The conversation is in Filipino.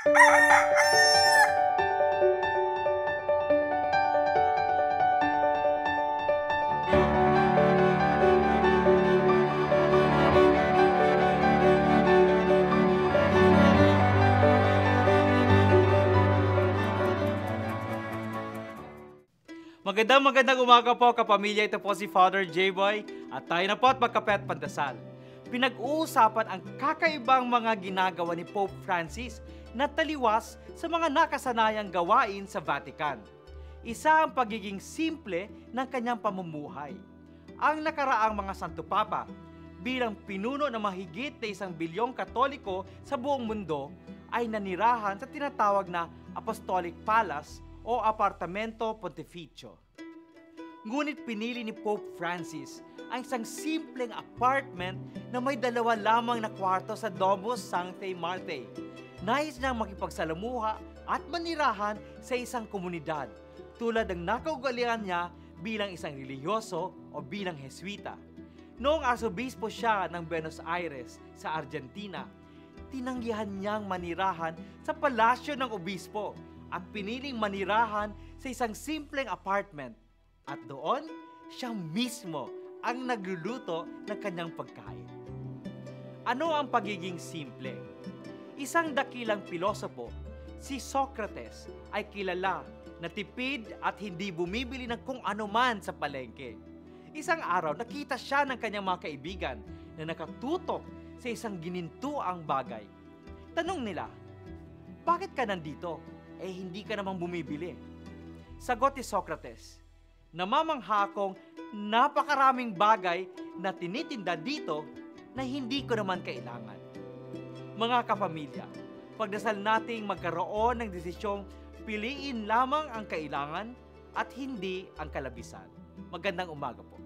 Magandang umaga po kapamilya. Ito po si Father J-Boy at tayo na po at magkape at pandasal. Pinag-uusapan ang kakaibang mga ginagawa ni Pope Francis na taliwas sa mga nakasanayang gawain sa Vatican. Isa ang pagiging simple ng kanyang pamumuhay. Ang nakaraang mga Santo Papa bilang pinuno ng mahigit na 1 bilyong Katoliko sa buong mundo ay nanirahan sa tinatawag na Apostolic Palace o Apartamento Pontificio. Ngunit pinili ni Pope Francis ang isang simpleng apartment na may 2 lamang na kwarto sa Domus Sanctae Marthae. Nais niyang makipagsalamuha at manirahan sa isang komunidad tulad ng nakaugalian niya bilang isang relihiyoso o bilang Jesuita. Noong arsobispo siya ng Buenos Aires sa Argentina, tinanggihan niyang manirahan sa palasyo ng obispo at piniling manirahan sa isang simpleng apartment. At doon, siya mismo ang nagluluto ng kanyang pagkain. Ano ang pagiging simple? Isang dakilang pilosopo, si Socrates, ay kilala na tipid at hindi bumibili ng kung ano man sa palengke. Isang araw, nakita siya ng kanyang mga kaibigan na nakatutok sa isang ginintuang bagay. Tanong nila, bakit ka nandito? Hindi ka namang bumibili. Sagot ni Socrates, namamangha akong napakaraming bagay na tinitinda dito na hindi ko naman kailangan. Mga kapamilya, pagdasal nating magkaroon ng desisyong piliin lamang ang kailangan at hindi ang kalabisan. Magandang umaga po.